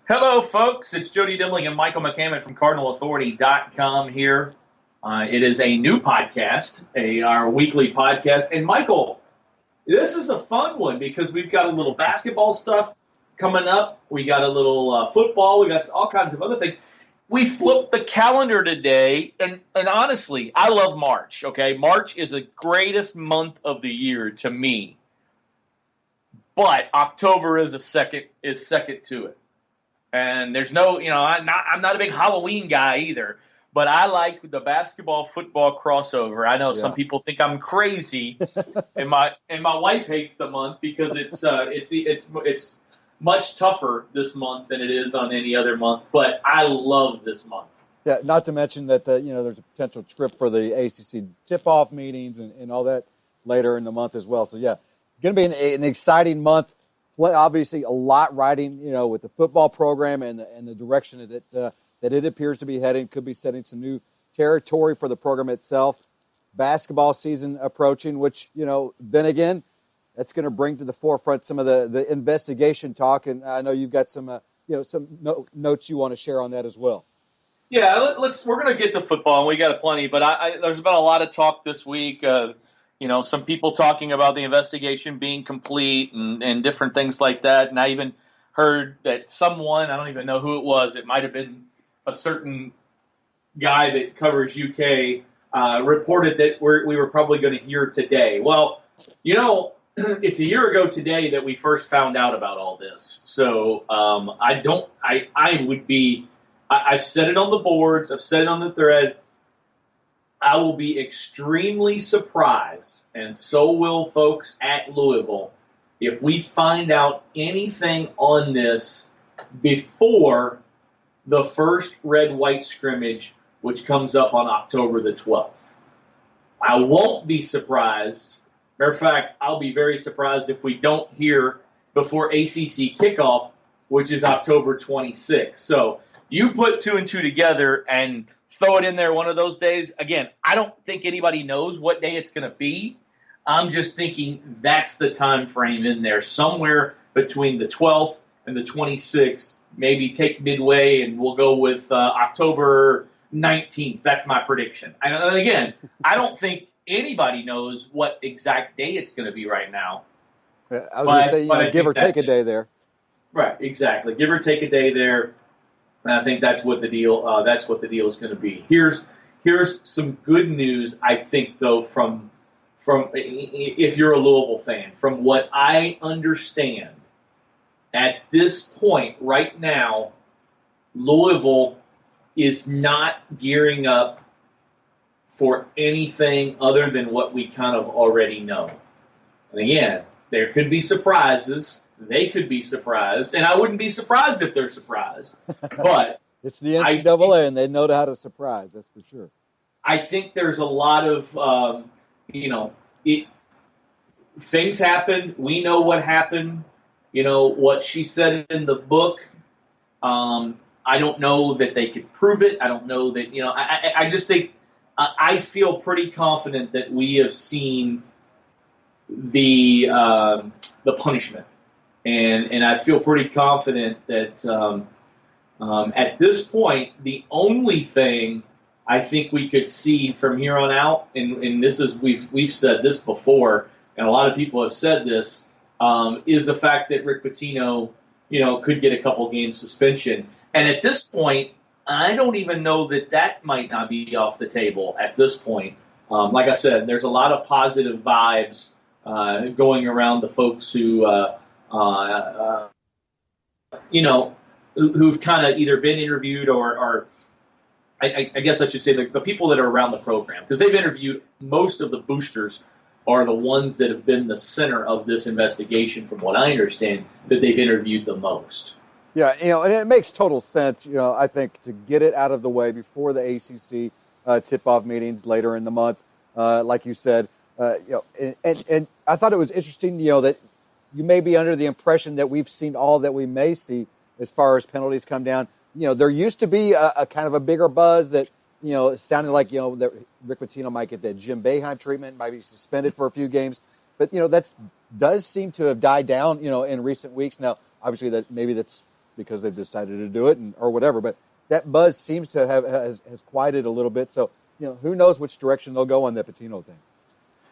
Hello, folks. It's Jody, Demling, and Michael McCammon from Cardinal Authority.com here. It is a new podcast, our weekly podcast. And, Michael, this is a fun one because we've got a little basketball stuff coming up. We got a little football. We got all kinds of other things. We flipped the calendar today, and honestly, I love March, okay? March is the greatest month of the year to me. But October is second to it. And there's no, I'm not a big Halloween guy either, but I like the basketball football crossover. I know some people think I'm crazy, and my wife hates the month because it's much tougher this month than it is on any other month. But I love this month. Yeah, not to mention that there's a potential trip for the ACC tip-off meetings and all that later in the month as well. So yeah, going to be an exciting month. Obviously, a lot riding, with the football program and the direction that it appears to be heading. Could be setting some new territory for the program itself. Basketball season approaching, which then again, that's going to bring to the forefront some of the investigation talk. And I know you've got some notes you want to share on that as well. Yeah, we're going to get to football, and we got plenty. But there's been a lot of talk this week. Some people talking about the investigation being complete and different things like that. And I even heard that someone, I don't even know who it was, it might have been a certain guy that covers UK, reported that we were probably going to hear today. Well, it's a year ago today that we first found out about all this. So I've said it on the boards, I've said it on the thread. I will be extremely surprised, and so will folks at Louisville, if we find out anything on this before the first red-white scrimmage, which comes up on October the 12th. I won't be surprised. Matter of fact, I'll be very surprised if we don't hear before ACC kickoff, which is October 26th. So you put two and two together and throw it in there one of those days. Again, I don't think anybody knows what day it's going to be. I'm just thinking that's the time frame in there, somewhere between the 12th and the 26th. Maybe take midway, and we'll go with October 19th. That's my prediction. And again, I don't think anybody knows what exact day it's going to be right now. I was going to say, give or take a day there. Right, exactly. Give or take a day there. And I think that's what the deal. That's what the deal is going to be. Here's some good news. I think though, from if you're a Louisville fan, from what I understand, at this point right now, Louisville is not gearing up for anything other than what we kind of already know. And again, there could be surprises. They could be surprised, and I wouldn't be surprised if they're surprised. But it's the NCAA, and they know how to surprise. That's for sure. I think there's a lot of, things happened. We know what happened. What she said in the book. I don't know that they could prove it. I don't know that, I just think I feel pretty confident that we have seen the punishment. And I feel pretty confident that at this point, the only thing I think we could see from here on out, and this is we've said this before, and a lot of people have said this, is the fact that Rick Pitino, could get a couple games suspension. And at this point, I don't even know that might not be off the table at this point. Like I said, there's a lot of positive vibes going around the folks who. Who've kind of either been interviewed or I guess I should say the people that are around the program, because they've interviewed most of the boosters are the ones that have been the center of this investigation, from what I understand, that they've interviewed the most. Yeah, and it makes total sense, I think, to get it out of the way before the ACC tip-off meetings later in the month, like you said. And I thought it was interesting, that you may be under the impression that we've seen all that we may see as far as penalties come down. There used to be a kind of a bigger buzz that, it sounded like, that Rick Pitino might get that Jim Boeheim treatment, might be suspended for a few games. But, that does seem to have died down, in recent weeks. Now, obviously, that's because they've decided to do it or whatever. But that buzz seems to has quieted a little bit. So, who knows which direction they'll go on that Pitino thing.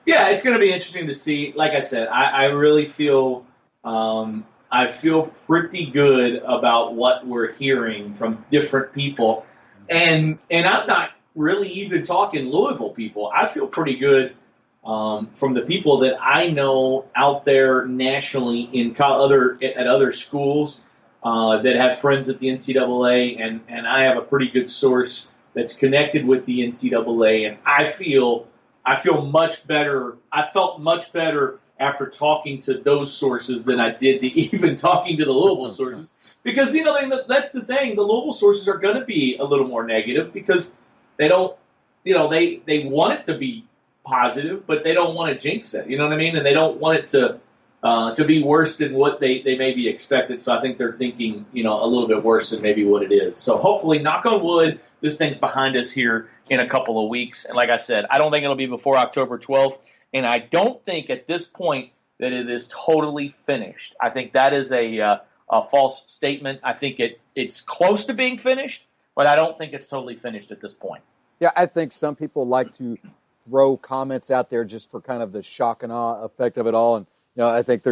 Yeah, it's going to be interesting to see. Like I said, I really feel I feel pretty good about what we're hearing from different people, and I'm not really even talking Louisville people. I feel pretty good from the people that I know out there nationally at other schools that have friends at the NCAA, and I have a pretty good source that's connected with the NCAA, and I feel much better. I felt much better after talking to those sources than I did to even talking to the Louisville sources, because that's the thing. The Louisville sources are going to be a little more negative because they don't, they want it to be positive, but they don't want to jinx it. You know what I mean? And they don't want it to be worse than what they maybe expected. So I think they're thinking, a little bit worse than maybe what it is. So hopefully, knock on wood, this thing's behind us here in a couple of weeks. And like I said, I don't think it'll be before October 12th. And I don't think at this point that it is totally finished. I think that is a false statement. I think it's close to being finished, but I don't think it's totally finished at this point. Yeah, I think some people like to throw comments out there just for kind of the shock and awe effect of it all. And, I think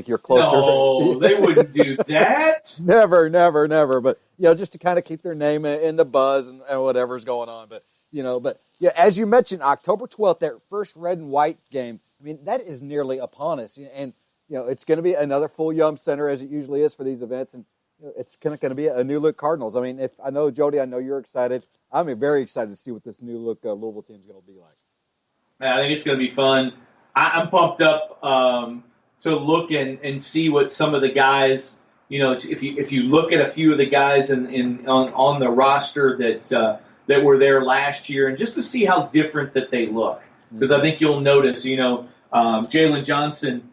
you're closer. No, they wouldn't do that. Never. But, just to kind of keep their name in the buzz and whatever's going on. But, yeah, as you mentioned, October 12th, that first red and white game, I mean, that is nearly upon us. And, it's going to be another full Yum Center as it usually is for these events. And it's going to be a new look Cardinals. I mean, Jody, I know you're excited. I'm very excited to see what this new look Louisville team is going to be like. I think it's going to be fun. I'm pumped up to look and see what some of the guys, if you look at a few of the guys on the roster that were there last year, and just to see how different that they look. Because I think you'll notice, Jalen Johnson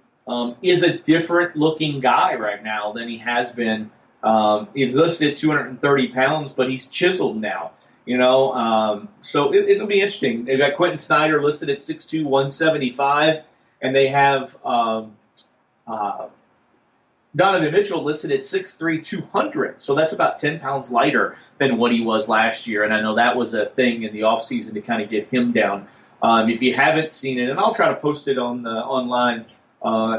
is a different looking guy right now than he has been. He's listed at 230 pounds, but he's chiseled now. So it'll be interesting. They've got Quentin Snyder listed at 6'2", 175, and they have Donovan Mitchell listed at 6'3", 200. So that's about 10 pounds lighter than what he was last year. And I know that was a thing in the offseason to kind of get him down. If you haven't seen it, and I'll try to post it on online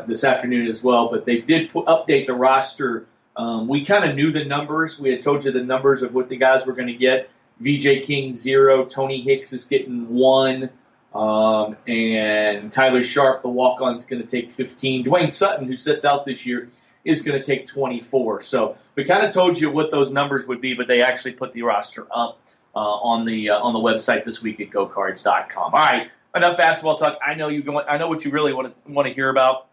this afternoon as well, but they did update the roster. We kind of knew the numbers. We had told you the numbers of what the guys were going to get. VJ King 0, Tony Hicks is getting 1, and Tyler Sharp, the walk-on, is going to take 15. Dwayne Sutton, who sits out this year, is going to take 24. So we kind of told you what those numbers would be, but they actually put the roster up on the website this week at GoCards.com. All right, enough basketball talk. I know what you really want to hear about,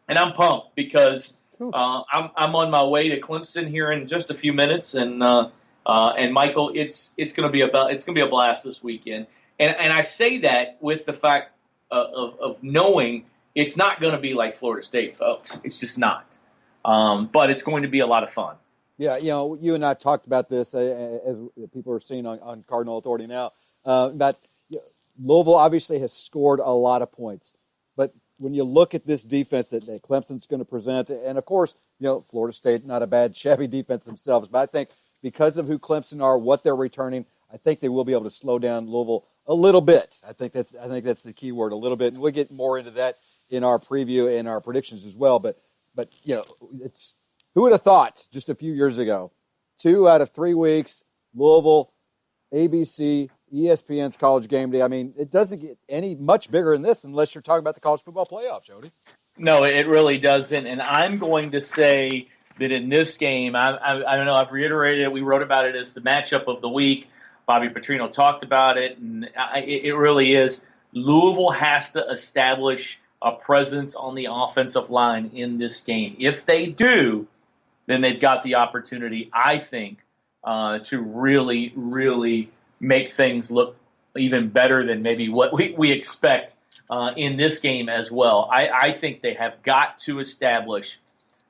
and I'm pumped because I'm on my way to Clemson here in just a few minutes, and Michael, it's going to be a blast this weekend. And I say that with the fact of knowing it's not going to be like Florida State, folks. It's just not. But it's going to be a lot of fun. Yeah, you and I talked about this as people are seeing on Cardinal Authority now. That Louisville obviously has scored a lot of points, but when you look at this defense that Clemson's going to present, and of course, Florida State, not a bad, shabby defense themselves, but I think because of who Clemson are, what they're returning, I think they will be able to slow down Louisville a little bit. I think that's the key word, a little bit, and we'll get more into that in our preview and our predictions as well. But it's who would have thought just a few years ago, 2 out of 3 weeks, Louisville, ABC, ESPN's College Game Day. I mean, it doesn't get any much bigger than this unless you're talking about the college football playoff, Jody. No, it really doesn't. And I'm going to say that in this game, I don't know, I've reiterated it. We wrote about it as the matchup of the week. Bobby Petrino talked about it, and it really is. Louisville has to establish a presence on the offensive line in this game. If they do, then they've got the opportunity, I think, to really, really make things look even better than maybe what we expect in this game as well. I think they have got to establish,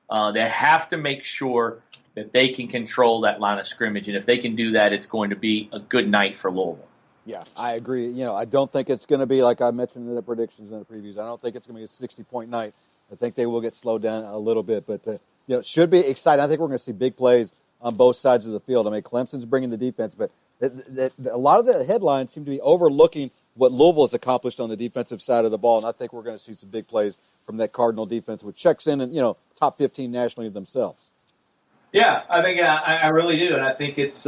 they have to make sure that they can control that line of scrimmage. And if they can do that, it's going to be a good night for Louisville. Yeah, I agree. I don't think it's going to be, like I mentioned in the predictions and the previews, I don't think it's going to be a 60-point night. I think they will get slowed down a little bit. But should be exciting. I think we're going to see big plays on both sides of the field. I mean, Clemson's bringing the defense, but a lot of the headlines seem to be overlooking what Louisville has accomplished on the defensive side of the ball, and I think we're going to see some big plays from that Cardinal defense, which checks in and, top 15 nationally themselves. Yeah, I think I really do, and I think it's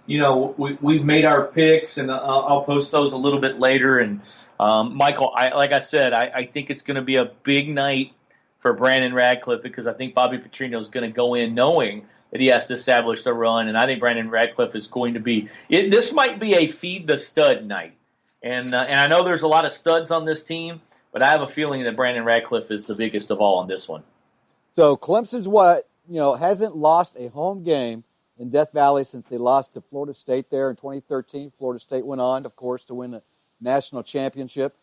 we've made our picks, and I'll post those a little bit later. And Michael, like I said, I think it's going to be a big night for Brandon Radcliffe because I think Bobby Petrino is going to go in knowing that he has to establish the run, and I think Brandon Radcliffe is going to be. This might be a feed the stud night, and I know there's a lot of studs on this team, but I have a feeling that Brandon Radcliffe is the biggest of all on this one. So Clemson's hasn't lost a home game in Death Valley since they lost to Florida State there in 2013. Florida State went on, of course, to win the national championship.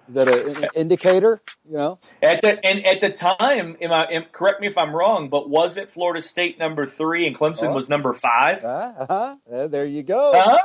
Is that an indicator? At the time, correct me if I'm wrong, but was it Florida State number 3 and Clemson was number 5? There you go.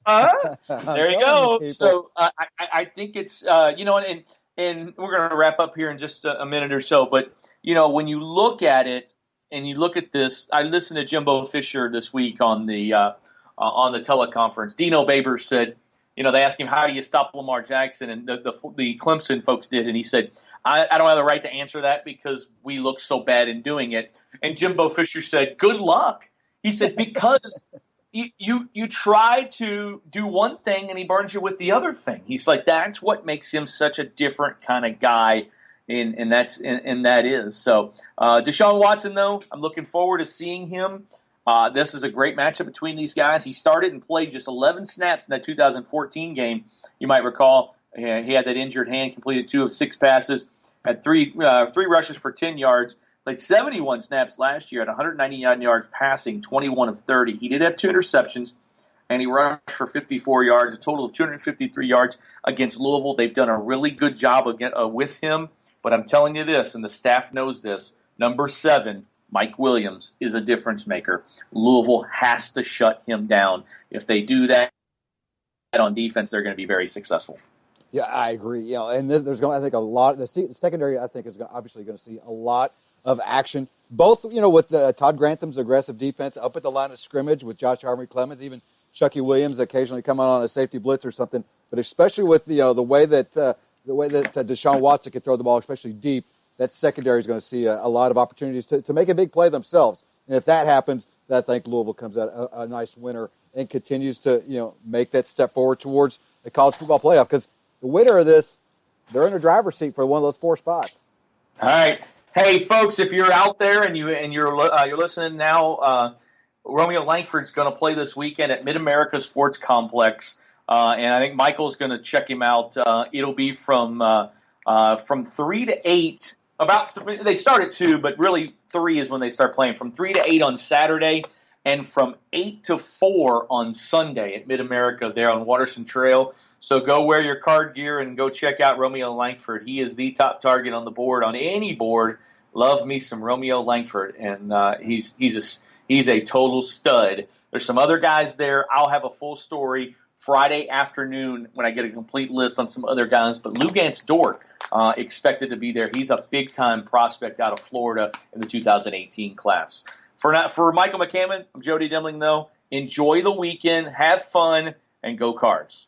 There you go. People. So I think it's and we're going to wrap up here in just a minute or so. But when you look at it and you look at this, I listened to Jimbo Fisher this week on the teleconference. Dino Babers said, they asked him, how do you stop Lamar Jackson? And the Clemson folks did. And he said, I don't have the right to answer that because we look so bad in doing it. And Jimbo Fisher said, good luck. He said, because you try to do one thing and he burns you with the other thing. He's like, that's what makes him such a different kind of guy. And that is. So Deshaun Watson, though, I'm looking forward to seeing him. This is a great matchup between these guys. He started and played just 11 snaps in that 2014 game. You might recall he had that injured hand, completed 2 of 6 passes, had three rushes for 10 yards, played 71 snaps last year at 199 yards passing, 21 of 30. He did have 2 interceptions, and he rushed for 54 yards, a total of 253 yards against Louisville. They've done a really good job with him, but I'm telling you this, and the staff knows this, number 7, Mike Williams, is a difference maker. Louisville has to shut him down. If they do that on defense, they're going to be very successful. Yeah, I agree. And there's going, I think, a lot. The secondary, I think, is obviously going to see a lot of action. Both, with Todd Grantham's aggressive defense up at the line of scrimmage with Josh Harvey Clemens, even Chucky Williams occasionally coming on a safety blitz or something. But especially with the way that Deshaun Watson can throw the ball, especially deep. That secondary is going to see a lot of opportunities to make a big play themselves. And if that happens, I think Louisville comes out a nice winner and continues to, make that step forward towards the college football playoff. Because the winner of this, they're in the driver's seat for one of those 4 spots. All right. Hey, folks, if you're out there and you're listening now, Romeo Langford's going to play this weekend at Mid-America Sports Complex. And I think Michael's going to check him out. It'll be from 3 to 8. They start at 2, but really 3 is when they start playing. From 3 to 8 on Saturday, and from 8 to 4 on Sunday at Mid-America there on Waterson Trail. So go wear your card gear and go check out Romeo Langford. He is the top target on the board, on any board. Love me some Romeo Langford, and he's a total stud. There's some other guys there. I'll have a full story Friday afternoon when I get a complete list on some other guys. But Lugance Dort expected to be there. He's a big-time prospect out of Florida in the 2018 class. For Michael McCammon, I'm Jody Demling, though. Enjoy the weekend, have fun, and go Cards.